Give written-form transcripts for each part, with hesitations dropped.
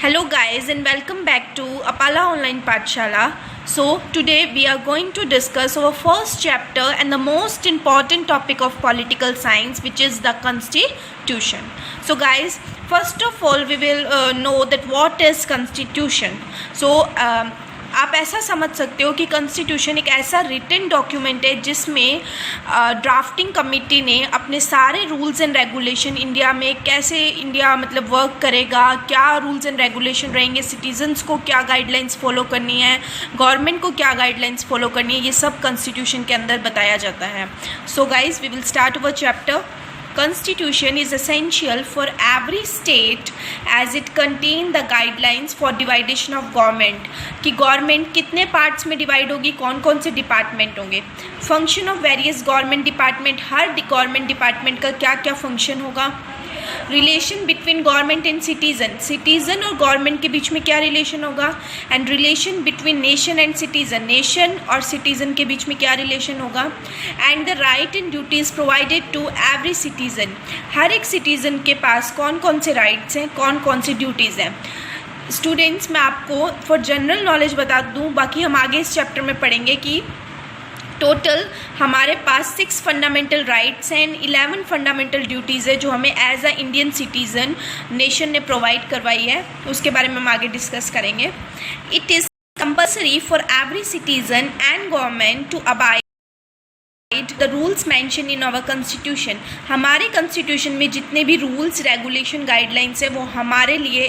Hello guys and welcome back to Apala Online Pathshala. So today we are going to discuss our first chapter and the most important topic of political science, which is the constitution. So guys, first of all we will know that what is constitution. So आप ऐसा समझ सकते हो कि constitution एक ऐसा written document है जिसमें ड्राफ्टिंग कमेटी ने अपने सारे रूल्स एंड रेगुलेशन इंडिया में कैसे इंडिया मतलब वर्क करेगा, क्या रूल्स एंड रेगुलेशन रहेंगे, सिटीजन्स को क्या गाइडलाइंस फॉलो करनी है, गवर्नमेंट को क्या गाइडलाइंस फॉलो करनी है, ये सब कॉन्स्टिट्यूशन के अंदर बताया जाता है. So guys we will start our chapter. Constitution is essential for every state as it contain the guidelines for division of government कि गवर्नमेंट कितने पार्ट्स में डिवाइड होगी, कौन कौन से डिपार्टमेंट होंगे, function of various government department, हर government department का क्या क्या फंक्शन होगा, relation between government and citizen, citizen और गवर्नमेंट के बीच में क्या रिलेशन होगा, and relation between nation and citizen, nation और सिटीज़न के बीच में क्या रिलेशन होगा, and the right and duties provided to every citizen, हर एक सिटीज़न के पास कौन कौन से राइट्स हैं, कौन कौन से ड्यूटीज़ हैं. स्टूडेंट्स, मैं आपको फॉर जनरल नॉलेज बता दूँ, बाकी हम आगे इस चैप्टर में पढ़ेंगे कि टोटल हमारे पास 6 fundamental rights and 11 fundamental duties है जो हमें as a Indian citizen nation ने प्रोवाइड करवाई है. उसके बारे में हम आगे डिस्कस करेंगे. It is compulsory for every citizen and government to abide the rules mention in our constitution. हमारे कॉन्स्टिट्यूशन में जितने भी रूल्स रेगुलेशन गाइडलाइंस है वो हमारे लिए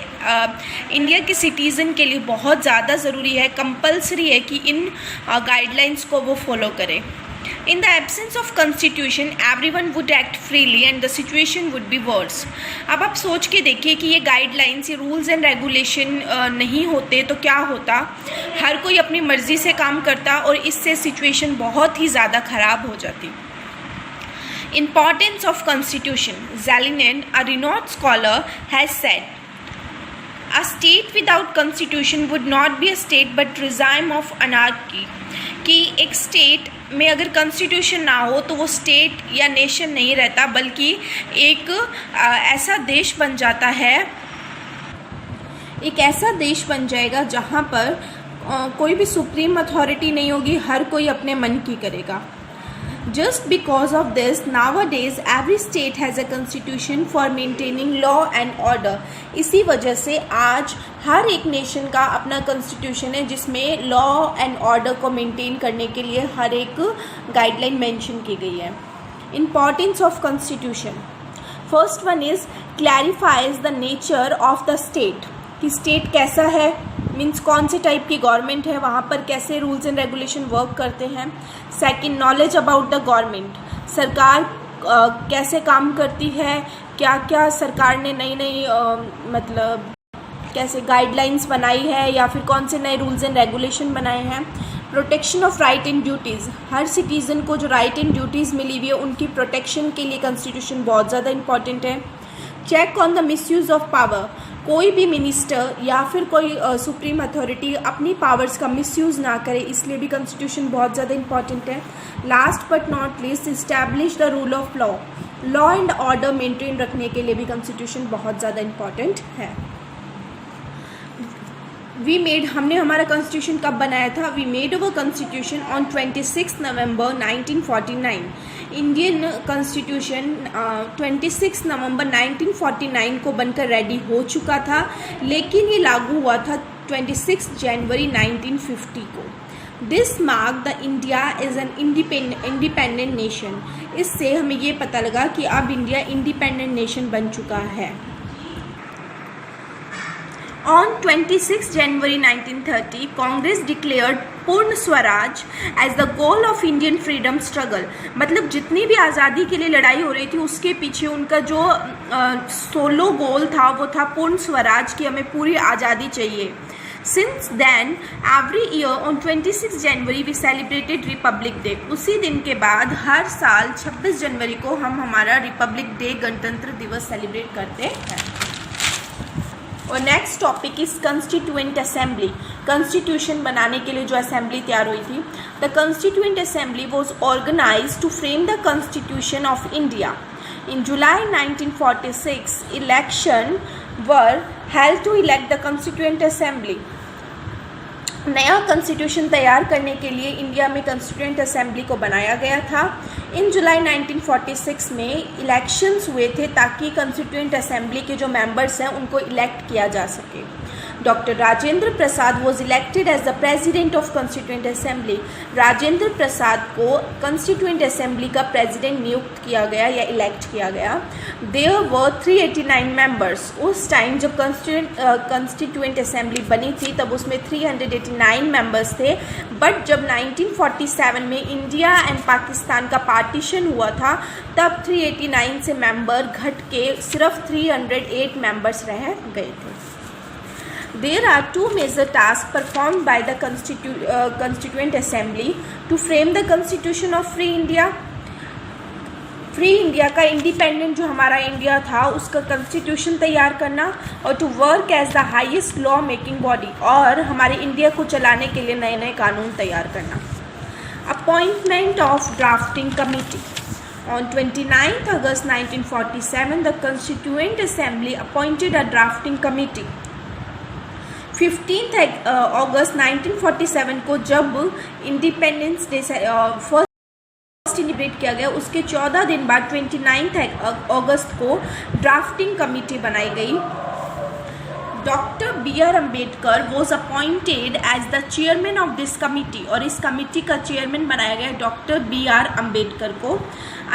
इंडिया के सिटीज़न के लिए बहुत ज़्यादा ज़रूरी है, कंपल्सरी है कि इन गाइडलाइंस को वो फॉलो करें. In the absence of constitution, everyone would act freely and the situation would be worse. अब आप सोच के देखिए कि ये गाइडलाइंस, ये रूल्स एंड रेगुलेशन नहीं होते तो क्या होता. हर कोई अपनी मर्ज़ी से काम करता और इससे सिचुएशन बहुत ही ज़्यादा ख़राब हो जाती. Importance of constitution. Zalinen, a renowned scholar, has said, a state without constitution would not be a state but regime of anarchy. कि एक स्टेट में अगर कॉन्स्टिट्यूशन ना हो तो वो स्टेट या नेशन नहीं रहता, बल्कि एक ऐसा देश बन जाता है, एक ऐसा देश बन जाएगा जहाँ पर कोई भी सुप्रीम अथॉरिटी नहीं होगी, हर कोई अपने मन की करेगा. Just because of this, nowadays every state has a constitution for maintaining law and order. इसी वजह से आज हर एक नेशन का अपना कॉन्स्टिट्यूशन है जिसमें लॉ एंड ऑर्डर को मेंटेन करने के लिए हर एक गाइडलाइन मेंशन की गई है. Importance of constitution. First one is clarifies the nature of the state. कि स्टेट कैसा है, मीन्स कौन से टाइप की गवर्नमेंट है, वहाँ पर कैसे रूल्स एंड रेगुलेशन वर्क करते हैं. Second, knowledge about the government, सरकार कैसे काम करती है, क्या क्या सरकार ने नई नई मतलब कैसे गाइडलाइंस बनाई है या फिर कौन से नए रूल्स एंड रेगुलेशन बनाए हैं. Protection of right and duties, her citizen को जो राइट एंड ड्यूटीज़ मिली हुई है उनकी प्रोटेक्शन के लिए कॉन्स्टिट्यूशन बहुत ज़्यादा इंपॉर्टेंट है. Check on the misuse of power, कोई भी मिनिस्टर या फिर कोई सुप्रीम अथॉरिटी अपनी पावर्स का मिसयूज़ ना करे, इसलिए भी कॉन्स्टिट्यूशन बहुत ज़्यादा इंपॉर्टेंट है. Last but not least, establish the rule of law, law and order maintain रखने के लिए भी कॉन्स्टिट्यूशन बहुत ज़्यादा इंपॉर्टेंट है. हमने हमारा कॉन्स्टिट्यूशन कब बनाया था? We made our constitution on 26 November 1949. Indian constitution 26 November 1949 को बनकर रेडी हो चुका था, लेकिन ये लागू हुआ था 26 जनवरी 1950 को. This mark the India is an independent nation. इससे हमें ये पता लगा कि अब इंडिया इंडिपेंडेंट नेशन बन चुका है. On 26 January 1930, Congress declared Purna Swaraj as the goal of Indian freedom struggle. मतलब जितनी भी आज़ादी के लिए लड़ाई हो रही थी उसके पीछे उनका जो सोलो गोल था वो था पूर्ण स्वराज, की हमें पूरी आज़ादी चाहिए. Since then, every year on 26 January we celebrated Republic Day. उसी दिन के बाद हर साल 26 जनवरी को हम हमारा रिपब्लिक डे, गणतंत्र दिवस सेलिब्रेट करते हैं. और next topic is constituent assembly. Constitution बनाने के लिए जो असेंबली तैयार हुई थी, the constituent assembly was organise to frame the constitution of India. In July 1946, election were held to elect the Constituent Assembly. नया कॉन्स्टिट्यूशन तैयार करने के लिए इंडिया में कॉन्स्टिट्यूएंट असेंबली को बनाया गया था। इन जुलाई 1946 में इलेक्शंस हुए थे ताकि कॉन्स्टिट्यूएंट असेंबली के जो मेंबर्स हैं उनको इलेक्ट किया जा सके। Doctor Rajendra Prasad was elected as the president of constituent assembly. Rajendra Prasad को कॉन्स्टिट्यूएंट असेंबली का प्रेसिडेंट नियुक्त किया गया या इलेक्ट किया गया। There were 389 members. उस टाइम जब कॉन्स्टिट्यूएंट असेंबली बनी थी तब उसमें 389 मेंबर्स थे, बट जब 1947 में इंडिया एंड पाकिस्तान का पार्टीशन हुआ था तब 389 से मेंबर घट के सिर्फ 308 मेंबर्स रह गए थे। There are two major tasks performed by the Constituent Assembly to frame the Constitution of Free India. Free India का इंडिपेंडेंट जो हमारा इंडिया था उसका कॉन्स्टिट्यूशन तैयार करना और to work as the highest law making body, और हमारे इंडिया को चलाने के लिए नए नए कानून तैयार करना। Appointment of drafting committee. On 29th August 1947, the Constituent Assembly appointed a drafting committee. 15th अगस्त 1947 को जब इंडिपेंडेंस डे फर्स्ट सेलिब्रेट किया गया उसके 14 दिन बाद 29th अगस्त को ड्राफ्टिंग कमेटी बनाई गई। Doctor B R Ambedkar was appointed as the chairman of this committee, और इस कमिटी का चेयरमैन बनाया गया डॉक्टर बी आर अम्बेडकर को।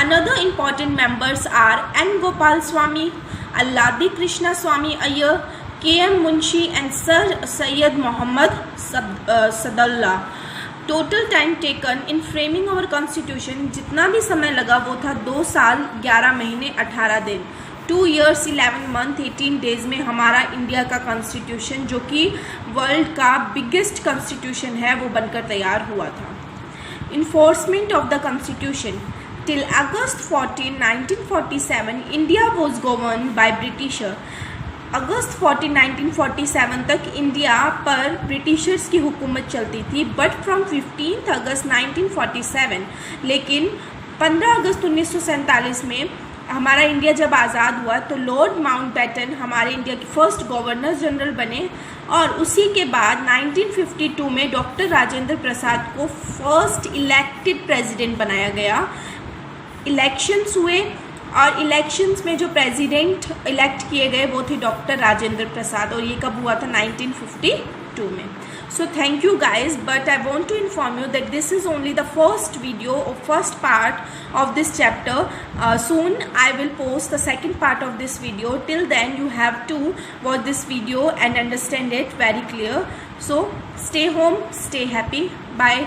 Another important members are N Gopalaswami, Alladi Krishnaswami Ayyar, K M. Munshi and sir Syed Muhammad Saadulla. Total time taken in framing our constitution, जितना भी समय लगा वो था 2 साल 11 महीने 18 दिन, 2 years 11 month 18 days में हमारा इंडिया का कॉन्स्टिट्यूशन जो कि वर्ल्ड का बिगेस्ट कॉन्स्टिट्यूशन है वो बनकर तैयार हुआ था। Enforcement of the constitution. Till August 14, 1947 India was govern by britisher. अगस्त 14, 1947 तक इंडिया पर ब्रिटिशर्स की हुकूमत चलती थी, बट फ्रॉम 15 अगस्त 1947, लेकिन 15 अगस्त 1947 में हमारा इंडिया जब आज़ाद हुआ तो लॉर्ड माउंटबेटन हमारे इंडिया के फर्स्ट गवर्नर जनरल बने, और उसी के बाद 1952 में डॉक्टर राजेंद्र प्रसाद को फर्स्ट इलेक्टेड प्रेसिडेंट बनाया गया। इलेक्शंस हुए और इलेक्शंस में जो प्रेसिडेंट इलेक्ट किए गए वो थे डॉक्टर राजेंद्र प्रसाद, और ये कब हुआ था 1952 में। So thank you guys, but I want to inform you that this is only the first video or first part of this chapter. Soon I will post the second part of this video. Till then you have to watch this video and understand it very clear. So stay home, stay happy. Bye.